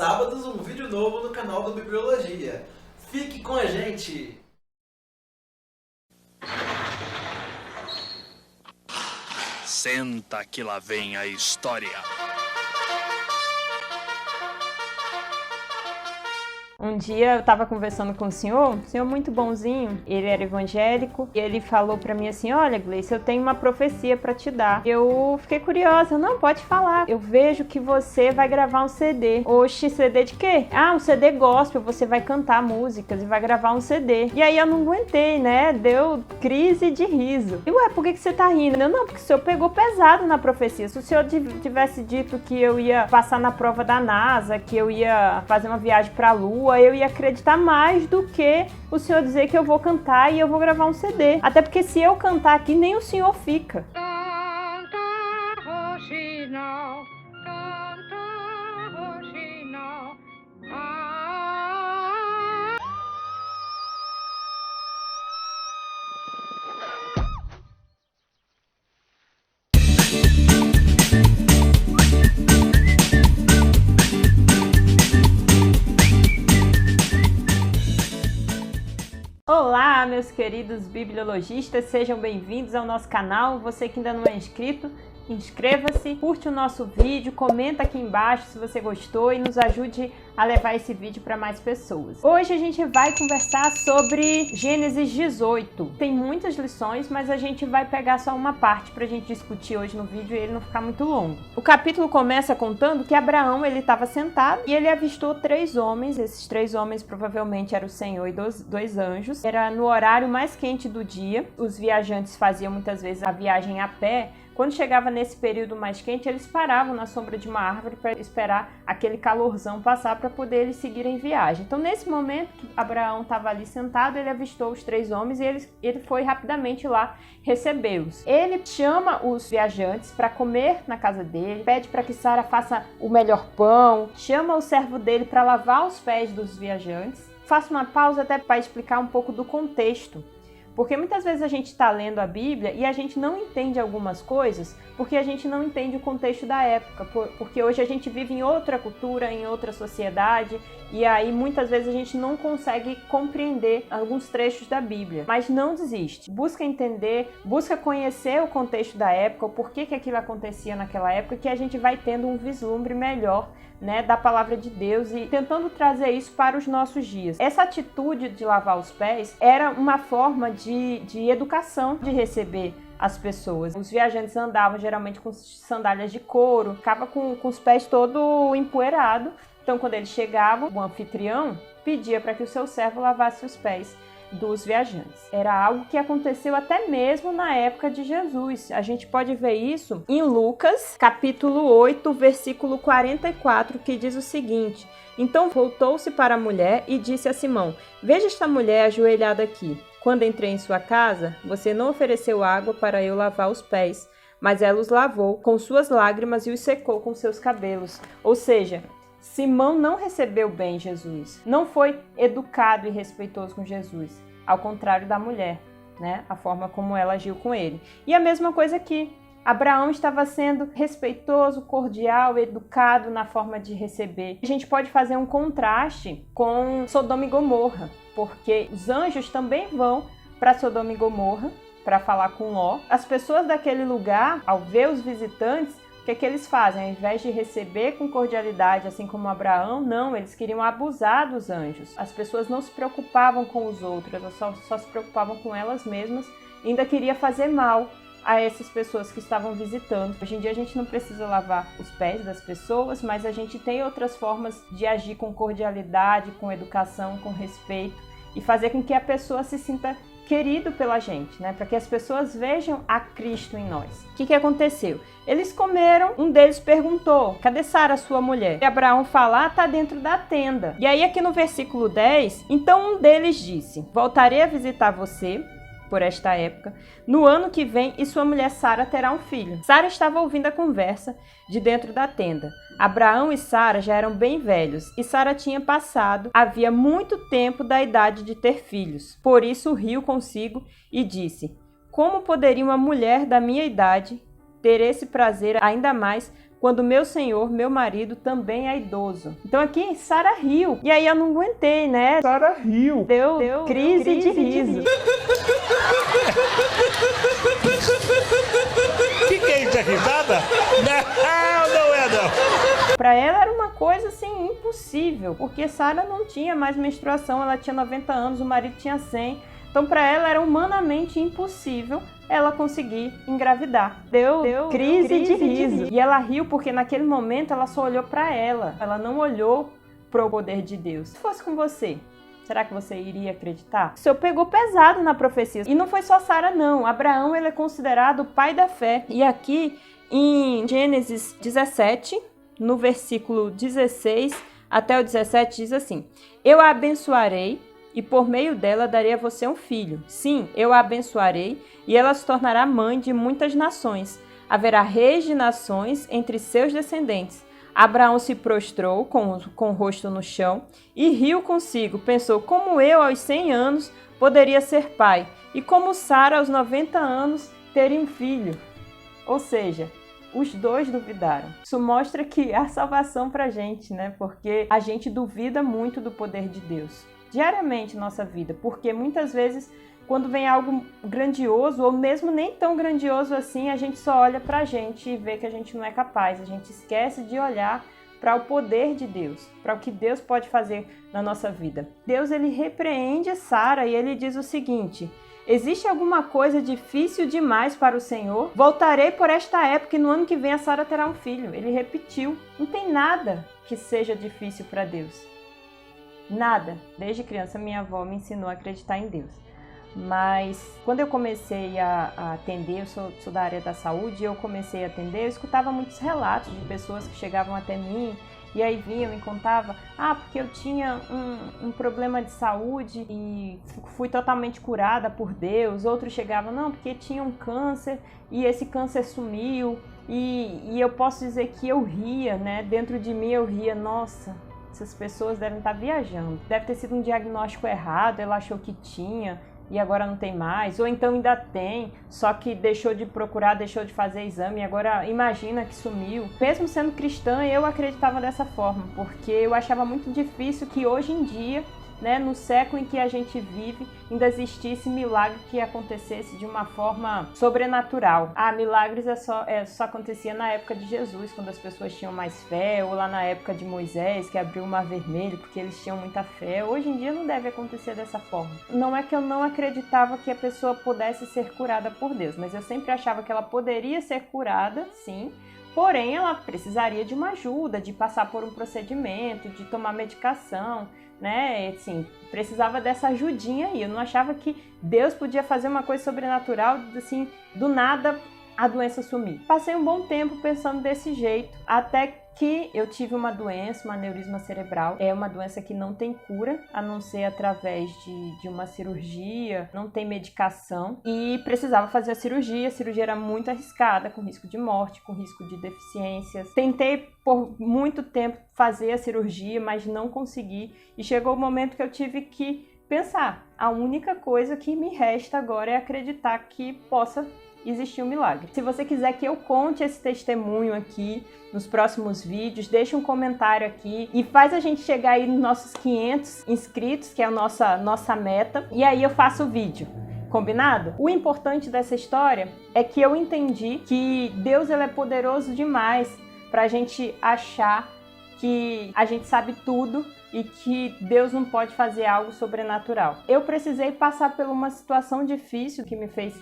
sábados um vídeo novo no canal do Bibliologia. Fique com a gente! Senta que lá vem a história. Um dia eu estava conversando com o senhor muito bonzinho, ele era evangélico, e ele falou pra mim assim: olha, Gleice, eu tenho uma profecia pra te dar. Eu fiquei curiosa, não, pode falar. Eu vejo que você vai gravar um CD. Oxe, CD de quê? Ah, um CD gospel, você vai cantar músicas e vai gravar um CD. E aí eu não aguentei, né? Deu crise de riso. E ué, por que você tá rindo? Eu, não, porque o senhor pegou pesado na profecia. Se o senhor tivesse dito que eu ia passar na prova da NASA, que eu ia fazer uma viagem pra Lua, eu ia acreditar mais do que o senhor dizer que eu vou cantar e eu vou gravar um CD. Até porque se eu cantar aqui, nem o senhor fica. Olá, meus queridos bibliologistas, sejam bem-vindos ao nosso canal. Você que ainda não é inscrito, inscreva-se, curte o nosso vídeo, comenta aqui embaixo se você gostou e nos ajude a levar esse vídeo para mais pessoas. Hoje a gente vai conversar sobre Gênesis 18. Tem muitas lições, mas a gente vai pegar só uma parte para a gente discutir hoje no vídeo e ele não ficar muito longo. O capítulo começa contando que Abraão ele estava sentado e ele avistou 3 homens. Esses 3 homens provavelmente eram o Senhor e dois anjos. Era no horário mais quente do dia. Os viajantes faziam muitas vezes a viagem a pé. Quando chegava nesse período mais quente, eles paravam na sombra de uma árvore para esperar aquele calorzão passar para poder eles seguirem viagem. Então, nesse momento que Abraão estava ali sentado, ele avistou os 3 homens e ele foi rapidamente lá recebê-los. Ele chama os viajantes para comer na casa dele, pede para que Sara faça o melhor pão, chama o servo dele para lavar os pés dos viajantes. Faço uma pausa até para explicar um pouco do contexto. Porque muitas vezes a gente está lendo a Bíblia e a gente não entende algumas coisas porque a gente não entende o contexto da época, porque hoje a gente vive em outra cultura, em outra sociedade, e aí muitas vezes a gente não consegue compreender alguns trechos da Bíblia. Mas não desiste, busca entender, busca conhecer o contexto da época, o porquê que aquilo acontecia naquela época, que a gente vai tendo um vislumbre melhor, né, da palavra de Deus e tentando trazer isso para os nossos dias. Essa atitude de lavar os pés era uma forma de educação, de receber as pessoas. Os viajantes andavam geralmente com sandálias de couro, ficava com os pés todo empoeirado. Então, quando eles chegavam, o anfitrião pedia para que o seu servo lavasse os pés dos viajantes. Era algo que aconteceu até mesmo na época de Jesus. A gente pode ver isso em Lucas, capítulo 8, versículo 44, que diz o seguinte: então voltou-se para a mulher e disse a Simão: veja esta mulher ajoelhada aqui. Quando entrei em sua casa, você não ofereceu água para eu lavar os pés, mas ela os lavou com suas lágrimas e os secou com seus cabelos. Ou seja, Simão não recebeu bem Jesus, não foi educado e respeitoso com Jesus, ao contrário da mulher, né? A forma como ela agiu com ele. E a mesma coisa aqui, Abraão estava sendo respeitoso, cordial, educado na forma de receber. A gente pode fazer um contraste com Sodoma e Gomorra, porque os anjos também vão para Sodoma e Gomorra para falar com Ló. As pessoas daquele lugar, ao ver os visitantes, o que eles fazem? Ao invés de receber com cordialidade, assim como Abraão, não, eles queriam abusar dos anjos. As pessoas não se preocupavam com os outros, elas só se preocupavam com elas mesmas e ainda queria fazer mal a essas pessoas que estavam visitando. Hoje em dia a gente não precisa lavar os pés das pessoas, mas a gente tem outras formas de agir com cordialidade, com educação, com respeito e fazer com que a pessoa se sinta querido pela gente, né? Para que as pessoas vejam a Cristo em nós. O que aconteceu? Eles comeram, um deles perguntou: cadê Sara, sua mulher? E Abraão fala: tá dentro da tenda. E aí aqui no versículo 10, então um deles disse: voltarei a visitar você por esta época, no ano que vem, e sua mulher Sara terá um filho. Sara estava ouvindo a conversa de dentro da tenda. Abraão e Sara já eram bem velhos, e Sara tinha passado havia muito tempo da idade de ter filhos. Por isso riu consigo e disse: como poderia uma mulher da minha idade ter esse prazer ainda mais quando meu senhor, meu marido, também é idoso. Então aqui Sara riu. E aí eu não aguentei, né? Sara riu. Deu crise de riso. Que é isso? É risada? Não é não. Para ela era uma coisa assim impossível, porque Sara não tinha mais menstruação, ela tinha 90 anos, o marido tinha 100. Então para ela era humanamente impossível ela conseguir engravidar. Deu crise de riso. E ela riu porque naquele momento ela só olhou para ela. Ela não olhou para o poder de Deus. Se fosse com você, será que você iria acreditar? O Senhor pegou pesado na profecia. E não foi só Sara não. Abraão, ele é considerado o pai da fé. E aqui em Gênesis 17, no versículo 16 até o 17 diz assim: eu a abençoarei e por meio dela darei a você um filho. Sim, eu a abençoarei e ela se tornará mãe de muitas nações. Haverá reis de nações entre seus descendentes. Abraão se prostrou com o rosto no chão e riu consigo. Pensou, como eu aos 100 anos poderia ser pai e como Sara aos 90 anos teria um filho. Ou seja, os dois duvidaram. Isso mostra que há salvação pra gente, né? Porque a gente duvida muito do poder de Deus diariamente em nossa vida, porque muitas vezes quando vem algo grandioso ou mesmo nem tão grandioso assim, a gente só olha pra gente e vê que a gente não é capaz, a gente esquece de olhar para o poder de Deus, para o que Deus pode fazer na nossa vida. Deus, ele repreende Sara e ele diz o seguinte: existe alguma coisa difícil demais para o Senhor? Voltarei por esta época e no ano que vem a Sara terá um filho. Ele repetiu. Não tem nada que seja difícil para Deus. Nada. Desde criança minha avó me ensinou a acreditar em Deus. Mas quando eu comecei a atender, eu sou da área da saúde, eu comecei a atender, eu escutava muitos relatos de pessoas que chegavam até mim e aí vinham e contavam, porque eu tinha um problema de saúde e fui totalmente curada por Deus. Outros chegavam, não, porque tinha um câncer e esse câncer sumiu. E eu posso dizer que eu ria, né? Dentro de mim eu ria, nossa, essas pessoas devem estar viajando. Deve ter sido um diagnóstico errado, ela achou que tinha e agora não tem mais, ou então ainda tem, só que deixou de procurar, deixou de fazer exame e agora imagina que sumiu. Mesmo sendo cristã, eu acreditava dessa forma, porque eu achava muito difícil que hoje em dia, né, no século em que a gente vive, ainda existisse milagre que acontecesse de uma forma sobrenatural. Milagres só acontecia na época de Jesus, quando as pessoas tinham mais fé, ou lá na época de Moisés, que abriu o Mar Vermelho, porque eles tinham muita fé. Hoje em dia não deve acontecer dessa forma. Não é que eu não acreditava que a pessoa pudesse ser curada por Deus, mas eu sempre achava que ela poderia ser curada, sim, porém ela precisaria de uma ajuda, de passar por um procedimento, de tomar medicação, né, assim, precisava dessa ajudinha aí. Eu não achava que Deus podia fazer uma coisa sobrenatural, assim, do nada a doença sumir. Passei um bom tempo pensando desse jeito, até que eu tive uma doença, um aneurisma cerebral. É uma doença que não tem cura, a não ser através de uma cirurgia, não tem medicação, e precisava fazer a cirurgia era muito arriscada, com risco de morte, com risco de deficiências. Tentei por muito tempo fazer a cirurgia, mas não consegui, e chegou o momento que eu tive que pensar, a única coisa que me resta agora é acreditar que possa existir um milagre. Se você quiser que eu conte esse testemunho aqui nos próximos vídeos, deixa um comentário aqui e faz a gente chegar aí nos nossos 500 inscritos, que é a nossa meta, e aí eu faço o vídeo. Combinado? O importante dessa história é que eu entendi que Deus, ele é poderoso demais pra gente achar que a gente sabe tudo e que Deus não pode fazer algo sobrenatural. Eu precisei passar por uma situação difícil que me fez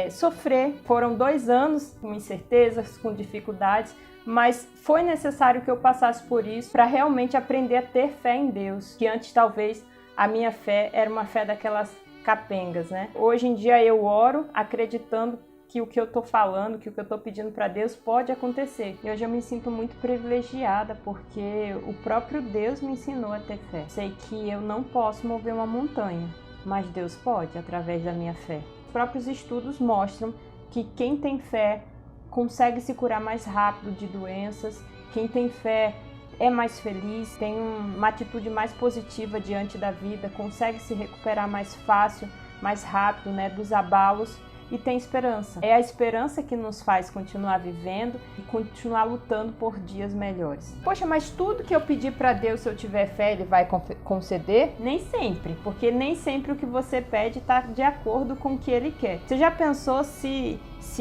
sofrer. Foram 2 anos com incertezas, com dificuldades, mas foi necessário que eu passasse por isso para realmente aprender a ter fé em Deus, que antes talvez a minha fé era uma fé daquelas capengas, né? Hoje em dia eu oro acreditando que o que eu tô falando, que o que eu tô pedindo para Deus pode acontecer. E hoje eu me sinto muito privilegiada, porque o próprio Deus me ensinou a ter fé. Sei que eu não posso mover uma montanha, mas Deus pode através da minha fé. Os próprios estudos mostram que quem tem fé consegue se curar mais rápido de doenças, quem tem fé é mais feliz, tem uma atitude mais positiva diante da vida, consegue se recuperar mais fácil, mais rápido, né, dos abalos. e tem esperança. É a esperança que nos faz continuar vivendo e continuar lutando por dias melhores. Poxa, mas tudo que eu pedir para Deus, se eu tiver fé, Ele vai conceder? Nem sempre, porque nem sempre o que você pede está de acordo com o que Ele quer. Você já pensou se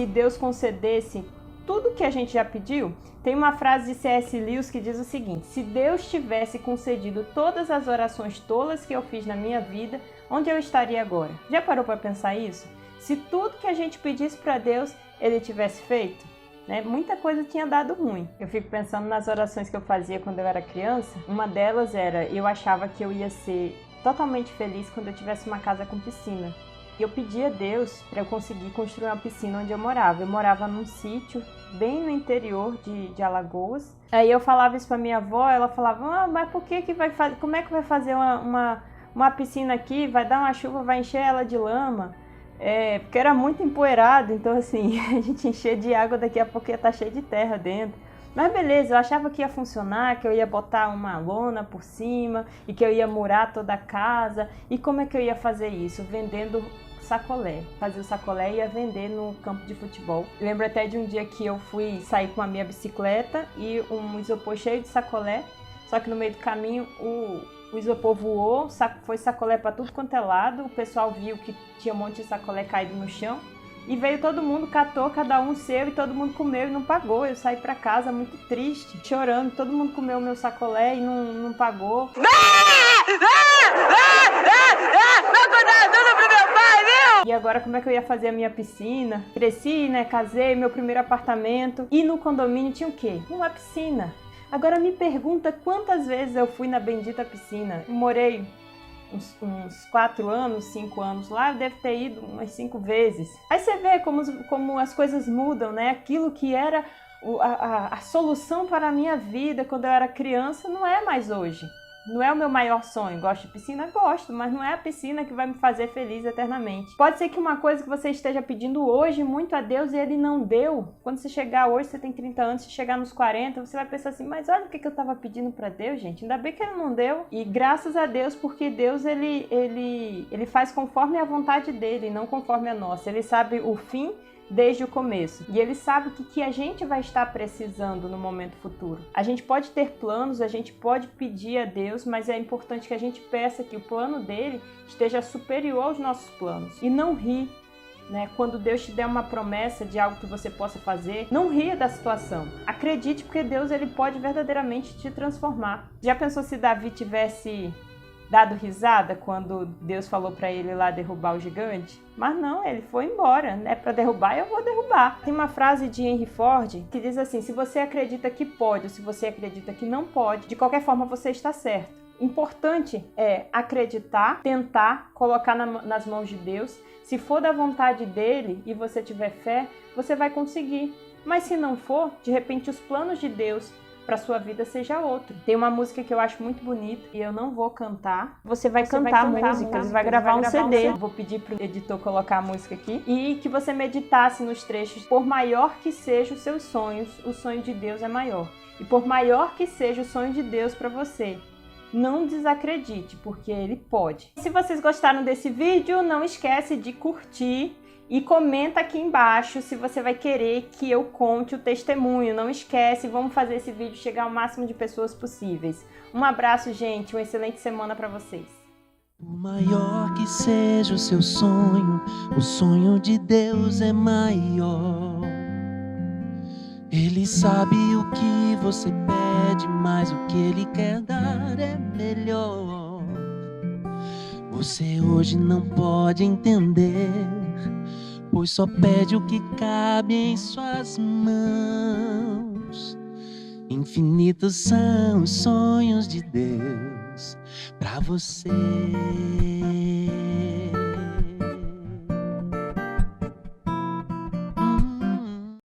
Deus concedesse tudo que a gente já pediu? Tem uma frase de C.S. Lewis que diz o seguinte: se Deus tivesse concedido todas as orações tolas que eu fiz na minha vida, onde eu estaria agora? Já parou para pensar isso? Se tudo que a gente pedisse para Deus, Ele tivesse feito, né? Muita coisa tinha dado ruim. Eu fico pensando nas orações que eu fazia quando eu era criança. Uma delas era, eu achava que eu ia ser totalmente feliz quando eu tivesse uma casa com piscina. E eu pedi a Deus para eu conseguir construir uma piscina onde eu morava. Eu morava num sítio bem no interior de Alagoas. Aí eu falava isso para minha avó, ela falava, mas por que vai fazer? Como é que vai fazer uma piscina aqui? Vai dar uma chuva, vai encher ela de lama? Porque era muito empoeirado, então assim, a gente encher de água, daqui a pouco ia estar cheio de terra dentro. Mas beleza, eu achava que ia funcionar, que eu ia botar uma lona por cima e que eu ia murar toda a casa. E como é que eu ia fazer isso? Vendendo sacolé. Fazia o sacolé e ia vender no campo de futebol. Eu lembro até de um dia que eu fui sair com a minha bicicleta e um isopor cheio de sacolé, só que no meio do caminho o isopor voou, foi sacolé para tudo quanto é lado, o pessoal viu que tinha um monte de sacolé caído no chão e veio todo mundo, catou cada um seu e todo mundo comeu e não pagou. Eu saí para casa muito triste, chorando, todo mundo comeu o meu sacolé e não pagou. E agora como é que eu ia fazer a minha piscina? Cresci, né? Casei, meu primeiro apartamento. E no condomínio tinha o quê? Uma piscina. Agora me pergunta quantas vezes eu fui na bendita piscina. Eu morei uns 4 anos, 5 anos lá, eu devo ter ido umas 5 vezes. Aí você vê como as coisas mudam, né? Aquilo que era a solução para a minha vida quando eu era criança não é mais hoje. Não é o meu maior sonho. Gosto de piscina? Gosto, mas não é a piscina que vai me fazer feliz eternamente. Pode ser que uma coisa que você esteja pedindo hoje muito a Deus e Ele não deu. Quando você chegar hoje, você tem 30 anos, se chegar nos 40, você vai pensar assim, mas olha o que eu estava pedindo para Deus, gente. Ainda bem que Ele não deu. E graças a Deus, porque Deus, ele faz conforme a vontade dEle, não conforme a nossa. Ele sabe o fim desde o começo. E Ele sabe o que a gente vai estar precisando no momento futuro. A gente pode ter planos, a gente pode pedir a Deus, mas é importante que a gente peça que o plano dele esteja superior aos nossos planos. E não ri, né? Quando Deus te der uma promessa de algo que você possa fazer, não ria da situação. Acredite, porque Deus, ele pode verdadeiramente te transformar. Já pensou se Davi tivesse dado risada quando Deus falou para ele lá derrubar o gigante? Mas não, ele foi embora, né? Para derrubar, eu vou derrubar. Tem uma frase de Henry Ford que diz assim, se você acredita que pode ou se você acredita que não pode, de qualquer forma você está certo. Importante é acreditar, tentar, colocar nas mãos de Deus. Se for da vontade dele e você tiver fé, você vai conseguir. Mas se não for, de repente os planos de Deus para sua vida seja outro. Tem uma música que eu acho muito bonita e eu não vou cantar. Você vai cantar a música, você vai gravar um CD. Vou pedir pro editor colocar a música aqui e que você meditasse nos trechos. Por maior que sejam os seus sonhos, o sonho de Deus é maior. E por maior que seja o sonho de Deus para você, não desacredite, porque Ele pode. Se vocês gostaram desse vídeo, não esquece de curtir e comenta aqui embaixo se você vai querer que eu conte o testemunho. Não esquece, vamos fazer esse vídeo chegar ao máximo de pessoas possíveis. Um abraço, gente, uma excelente semana para vocês. Por maior que seja o seu sonho, o sonho de Deus é maior. Ele sabe o que você pede, mas o que Ele quer dar é melhor. Você hoje não pode entender, pois só pede o que cabe em suas mãos. Infinitos são os sonhos de Deus pra você.